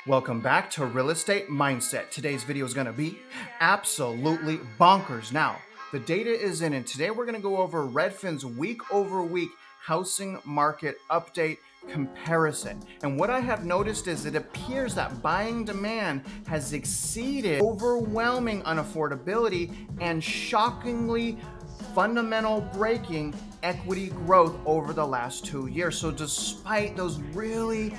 Welcome back to Real Estate Mindset. Today's video is going to be absolutely bonkers. Now, the data is in, and today we're going to go over Redfin's week-over-week housing market update comparison. And what I have noticed is it appears that buying demand has exceeded overwhelming unaffordability and shockingly fundamental breaking equity growth over the last 2 years. So despite those really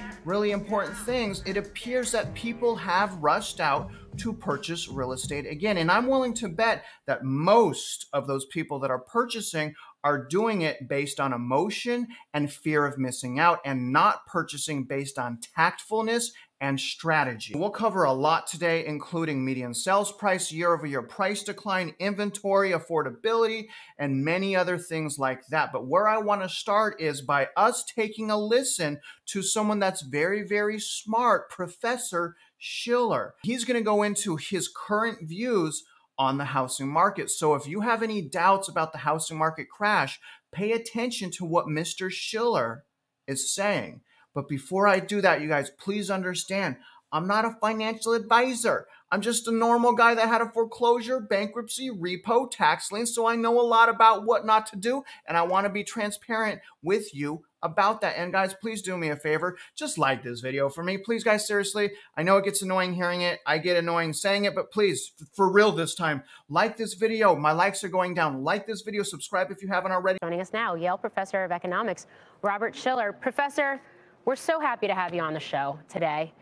important things, it appears that people have rushed out to purchase real estate again. And I'm willing to bet that most of those people that are purchasing are doing it based on emotion and fear of missing out, and not purchasing based on tactfulness and strategy. We'll cover a lot today, including median sales price, year-over-year price decline, inventory, affordability, and many other things like that. But where I want to start is by us taking a listen to someone that's very smart, Professor Shiller. He's going to go into his current views on the housing market. So if you have any doubts about the housing market crash, pay attention to what Mr. Shiller is saying. But before I do that, you guys, please understand, I'm not a financial advisor. I'm just a normal guy that had a foreclosure, bankruptcy, repo, tax lien. So I know a lot about what not to do, and I want to be transparent with you about that. And guys, please do me a favor. Just like this video for me. Please, guys, seriously. I know it gets annoying hearing it. I get annoying saying it, but please, for real this time, like this video. My likes are going down. Like this video. Subscribe if you haven't already. Joining us now, Yale Professor of Economics, Robert Shiller. Professor, we're so happy to have you on the show today.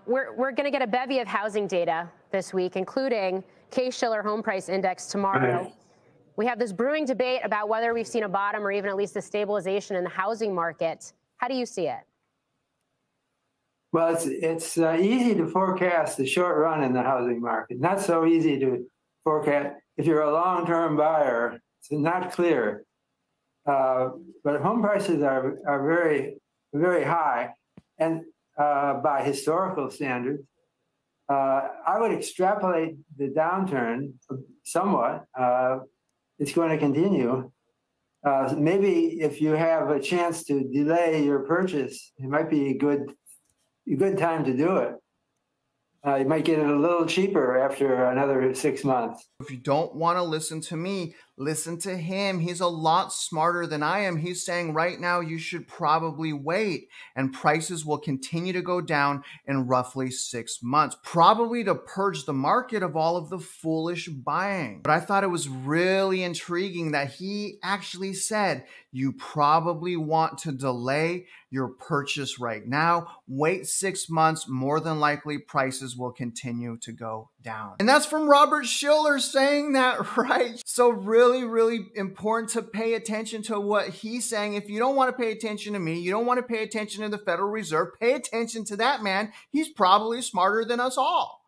We're going to get a bevy of housing data this week, including Case-Shiller Home Price Index tomorrow. Right. We have this brewing debate about whether we've seen a bottom or even at least a stabilization in the housing market. How do you see it? Well, it's easy to forecast the short run in the housing market. Not so easy to forecast if you're a long-term buyer. It's not clear. But home prices are very high, and by historical standards. I would extrapolate the downturn somewhat. It's going to continue. Maybe if you have a chance to delay your purchase, it might be a good time to do it. You might get it a little cheaper after another 6 months. If you don't want to listen to me, listen to him. He's a lot smarter than I am. He's saying right now you should probably wait, and prices will continue to go down in roughly 6 months, probably to purge the market of all of the foolish buying. But I thought it was really intriguing that he actually said you probably want to delay your purchase right now. Wait 6 months, more than likely prices will continue to go down. And that's from Robert Shiller saying that, right? So really important to pay attention to what he's saying. If you don't want to pay attention to me, you don't want to pay attention to the Federal Reserve, pay attention to that man. He's probably smarter than us all.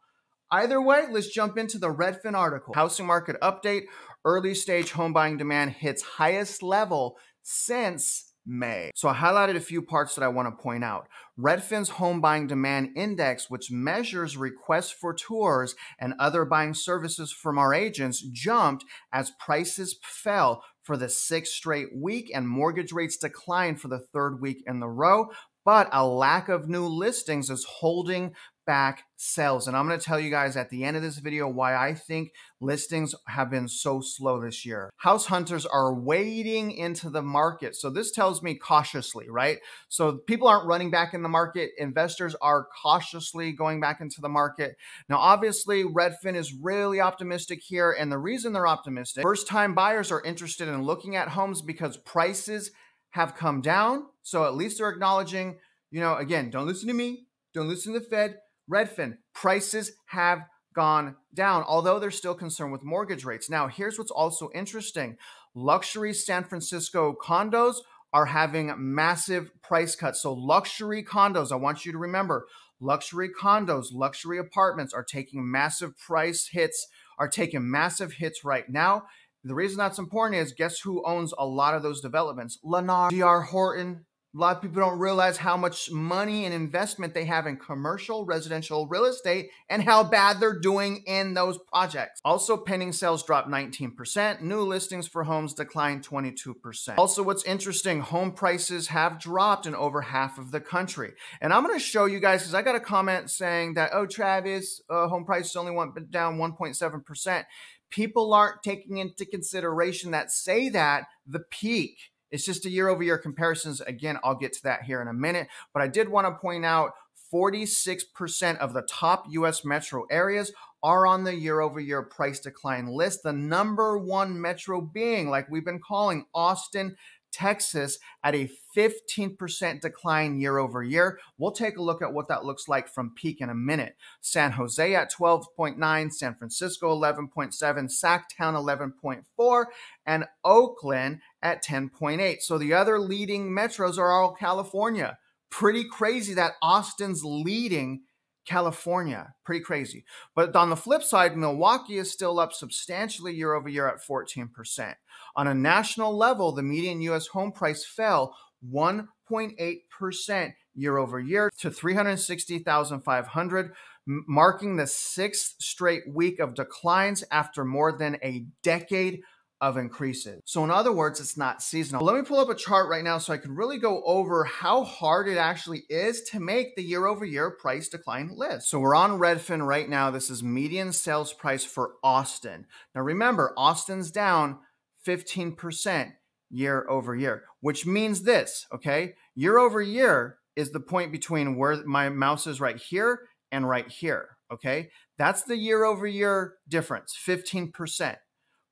Either way, let's jump into the Redfin article. Housing market update, early stage home buying demand hits highest level since May. So I highlighted a few parts that I want to point out. Redfin's Home Buying Demand Index, which measures requests for tours and other buying services from our agents, jumped as prices fell for the 6th straight week and mortgage rates declined for the 3rd week in a row. But a lack of new listings is holding back sales. And I'm going to tell you guys at the end of this video why I think listings have been so slow this year. House hunters are wading into the market. So this tells me cautiously, right? So people aren't running back in the market. Investors are cautiously going back into the market. Now, obviously, Redfin is really optimistic here. And the reason they're optimistic, first-time buyers are interested in looking at homes because prices have come down. So at least they're acknowledging, again, don't listen to me, don't listen to the Fed. Redfin, prices have gone down, although they're still concerned with mortgage rates. Now, here's what's also interesting. Luxury San Francisco condos are having massive price cuts. So luxury condos, I want you to remember, luxury condos, luxury apartments are taking massive price hits, are taking massive hits right now. The reason that's important is guess who owns a lot of those developments? Lennar, D.R. Horton, A lot of people don't realize how much money and investment they have in commercial residential real estate and how bad they're doing in those projects. Also, pending sales dropped 19%. New listings for homes declined 22%. Also, what's interesting, home prices have dropped in over half of the country. And I'm going to show you guys, because I got a comment saying that, oh, Travis, home prices only went down 1.7%. People aren't taking into consideration that say that the peak, it's just a year-over-year comparisons. Again, I'll get to that here in a minute. But I did want to point out 46% of the top U.S. metro areas are on the year-over-year price decline list. The number one metro being, like we've been calling, Austin, Texas, at a 15% decline year over year. We'll take a look at what that looks like from peak in a minute. San Jose at 12.9, San Francisco 11.7, Sacktown 11.4, and Oakland at 10.8. So the other leading metros are all California. Pretty crazy that Austin's leading California. Pretty crazy. But on the flip side, Milwaukee is still up substantially year over year at 14%. On a national level, the median U.S. home price fell 1.8% year over year to $360,500, marking the sixth straight week of declines after more than a decade of increases. So in other words, it's not seasonal. Let me pull up a chart right now so I can really go over how hard it actually is to make the year-over-year price decline list. So we're on Redfin right now. This is median sales price for Austin. Now remember, Austin's down 15% year over year, which means this, okay? Year over year is the point between where my mouse is right here and right here, okay? That's the year over year difference, 15%.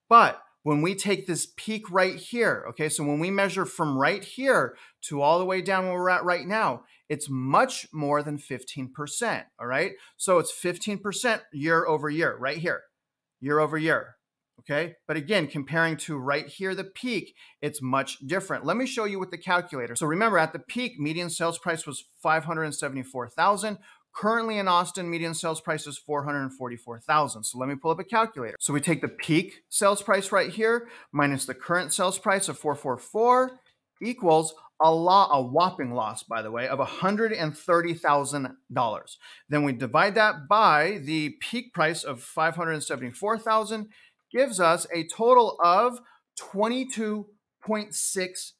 But when we take this peak right here, okay, so when we measure from right here to all the way down where we're at right now, it's much more than 15%, all right? So it's 15% year over year, right here, year over year, okay? But again, comparing to right here, the peak, it's much different. Let me show you with the calculator. So remember, at the peak, median sales price was $574,000. Currently in Austin, median sales price is $444,000. So let me pull up a calculator. So we take the peak sales price right here minus the current sales price of $444 equals a whopping loss, by the way, of $130,000. Then we divide that by the peak price of $574,000, gives us a total of 22.6%.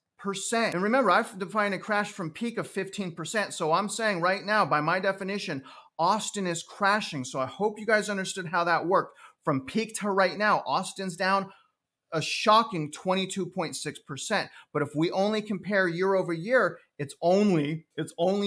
And remember, I've defined a crash from peak of 15%. So I'm saying right now, by my definition, Austin is crashing. So I hope you guys understood how that worked. From peak to right now, Austin's down a shocking 22.6%. But if we only compare year over year, it's only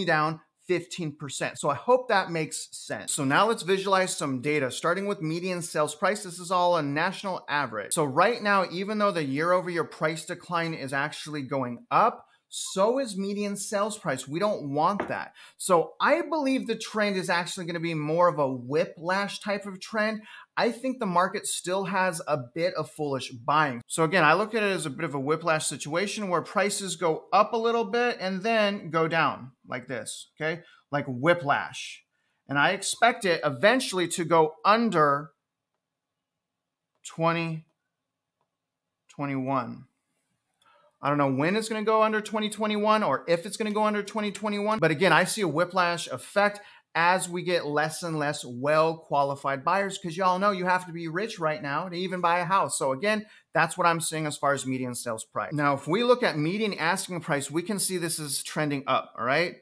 down 15%. So I hope that makes sense. So now let's visualize some data, starting with median sales price. This is all a national average. So right now, even though the year over year price decline is actually going up, so is median sales price. We don't want that. So I believe the trend is actually going to be more of a whiplash type of trend. I think the market still has a bit of foolish buying. So again, I look at it as a bit of a whiplash situation where prices go up a little bit and then go down like this, okay? Like whiplash. And I expect it eventually to go under 2021. I don't know when it's going to go under 2021 or if it's going to go under 2021. But again, I see a whiplash effect as we get less and less well-qualified buyers, because y'all know you have to be rich right now to even buy a house. So again, that's what I'm seeing as far as median sales price. Now, if we look at median asking price, we can see this is trending up, all right?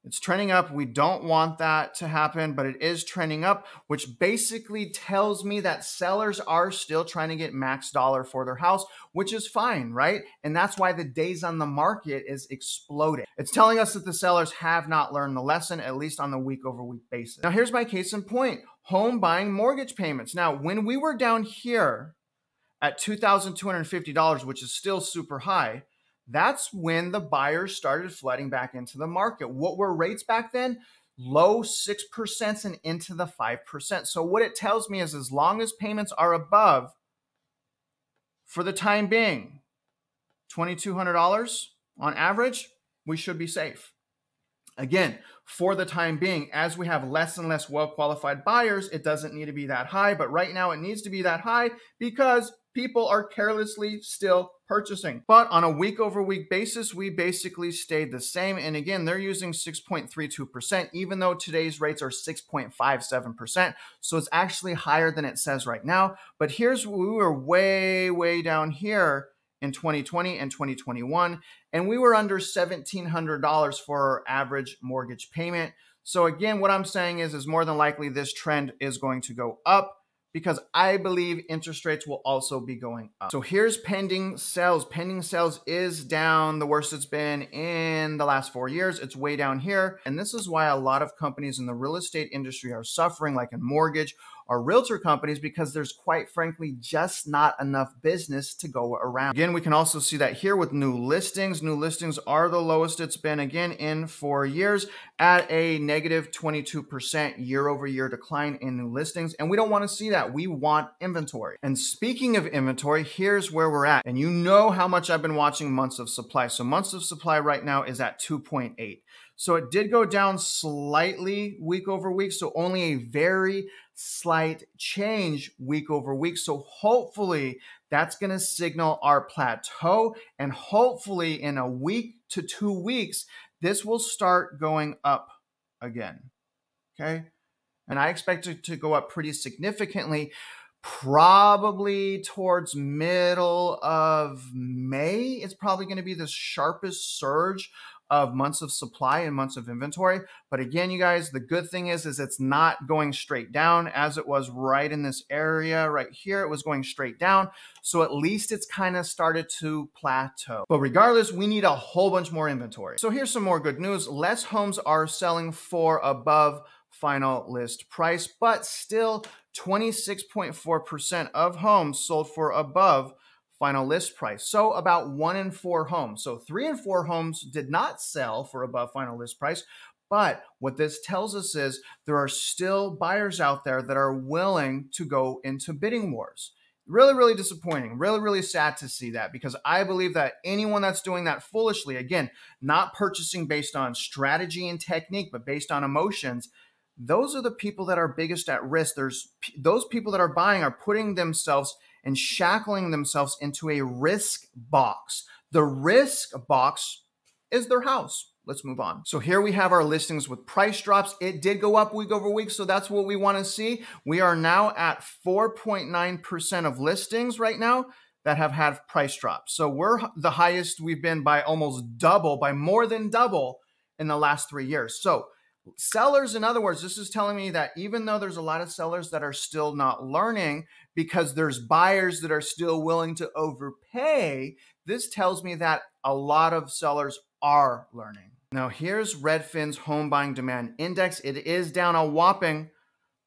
It's trending up. We don't want that to happen, but it is trending up, which basically tells me that sellers are still trying to get max dollar for their house, which is fine, right? And that's why the days on the market is exploding. It's telling us that the sellers have not learned the lesson, at least on the week over week basis. Now, here's my case in point, home buying mortgage payments. Now, when we were down here at $2,250, which is still super high, that's when the buyers started flooding back into the market. What were rates back then? Low 6% and into the 5%. So what it tells me is as long as payments are above, for the time being, $2,200 on average, we should be safe. Again, for the time being, as we have less and less well-qualified buyers, it doesn't need to be that high, but right now it needs to be that high because people are carelessly still purchasing. But on a week over week basis, we basically stayed the same. And again, they're using 6.32%, even though today's rates are 6.57%. So it's actually higher than it says right now. But here's where we were way down here in 2020 and 2021, and we were under $1,700 for our average mortgage payment. So again, what I'm saying is more than likely this trend is going to go up, because I believe interest rates will also be going up. So here's pending sales. Pending sales is down, the worst it's been in the last 4 years. It's way down here. And this is why a lot of companies in the real estate industry are suffering, like in mortgage or realtor companies, because there's quite frankly just not enough business to go around. Again, we can also see that here with new listings. New listings are the lowest it's been again in 4 years, at a negative 22% year-over-year decline in new listings. And we don't want to see that. We want inventory. And speaking of inventory, here's where we're at. And you know how much I've been watching months of supply. So months of supply right now is at 2.8. So it did go down slightly week over week. So only a very slight change week over week. So hopefully that's going to signal our plateau. And hopefully in a week to 2 weeks, this will start going up again. Okay. And I expect it to go up pretty significantly, probably towards middle of May. It's probably going to be the sharpest surge of months of supply and months of inventory. But again, you guys, the good thing is it's not going straight down as it was right in this area right here. It was going straight down. So at least it's kind of started to plateau. But regardless, we need a whole bunch more inventory. So here's some more good news. Less homes are selling for above final list price, but still 26.4% of homes sold for above final list price. So about 1 in 4 homes. So 3 in 4 homes did not sell for above final list price. But what this tells us is there are still buyers out there that are willing to go into bidding wars. Really disappointing. Really sad to see that, because I believe that anyone that's doing that foolishly, again, not purchasing based on strategy and technique, but based on emotions, those are the people that are biggest at risk. Those people that are buying are putting themselves and shackling themselves into a risk box. The risk box is their house. Let's move on. So here we have our listings with price drops. It did go up week over week, so that's what we want to see. We are now at 4.9% of listings right now that have had price drops. So we're the highest we've been by almost double, by more than double in the last 3 years. So sellers, in other words, this is telling me that even though there's a lot of sellers that are still not learning because there's buyers that are still willing to overpay, this tells me that a lot of sellers are learning. Now here's Redfin's home buying demand index. It is down a whopping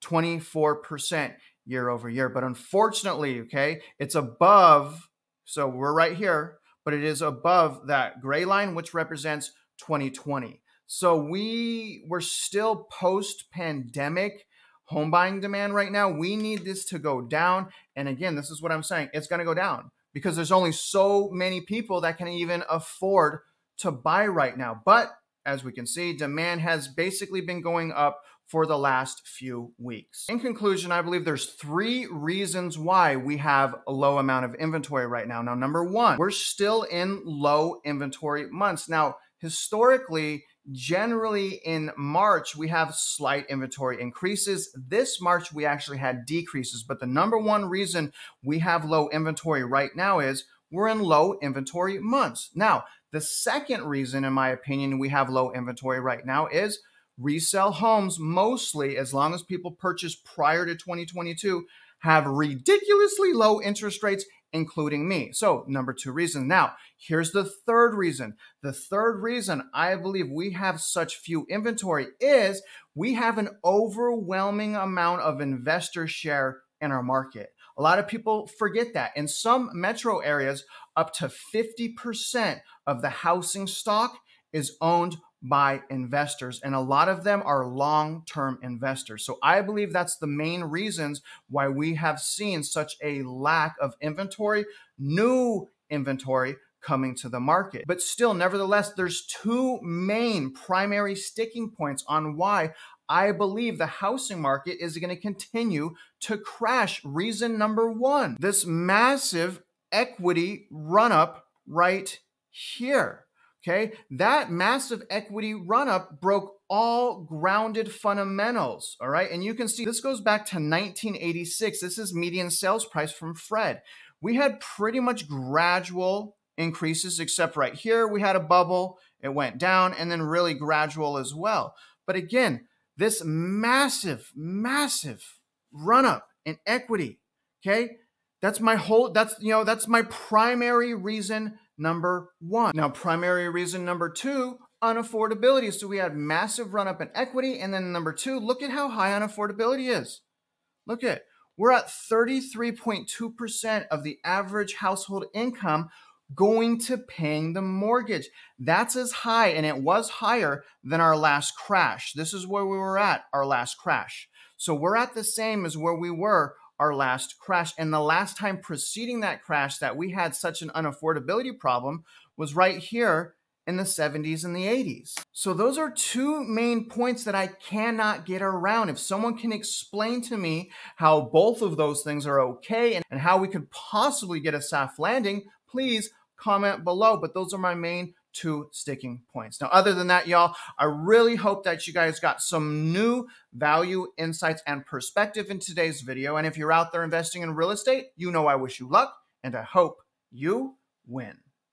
24% year over year, but unfortunately, okay, it's above, so we're right here, but it is above that gray line, which represents 2020. So we're still post-pandemic home buying demand right now. We need this to go down. And again, this is what I'm saying. It's going to go down because there's only so many people that can even afford to buy right now. But as we can see, demand has basically been going up for the last few weeks. In conclusion, I believe there's 3 reasons why we have a low amount of inventory right now. Now, number 1, we're still in low inventory months. Now, historically, generally in March, we have slight inventory increases. This March, we actually had decreases. But the number 1 reason we have low inventory right now is we're in low inventory months. Now, the second reason, in my opinion, we have low inventory right now is resale homes, mostly, as long as people purchase prior to 2022, have ridiculously low interest rates, including me. So number 2 reason. Now, here's the third reason. The third reason I believe we have such few inventory is we have an overwhelming amount of investor share in our market. A lot of people forget that. In some metro areas, up to 50% of the housing stock is owned by investors, and a lot of them are long-term investors. So I believe that's the main reasons why we have seen such a lack of inventory, new inventory coming to the market. But still, nevertheless, there's 2 main primary sticking points on why I believe the housing market is going to continue to crash. Reason number one, this massive equity run up right here. Okay, that massive equity run up broke all grounded fundamentals. All right, and you can see this goes back to 1986. This is median sales price from Fred. We had pretty much gradual increases, except right here we had a bubble, it went down, and then really gradual as well. But again, this massive run up in equity, okay, that's my primary reason number one. Now, primary reason number two, unaffordability. So we had massive run up in equity, and then number two, look at how high unaffordability is. Look at, we're at 33.2% of the average household income going to paying the mortgage. That's as high, and it was higher than our last crash. This is where we were at our last crash. So we're at the same as where we were our last crash. And the last time preceding that crash that we had such an unaffordability problem was right here in the 70s and the 80s. So those are two main points that I cannot get around. If someone can explain to me how both of those things are okay and how we could possibly get a soft landing, please comment below. But those are my main two sticking points. Now, other than that, y'all, I really hope that you guys got some new value, insights, and perspective in today's video. And if you're out there investing in real estate, you know I wish you luck, and I hope you win.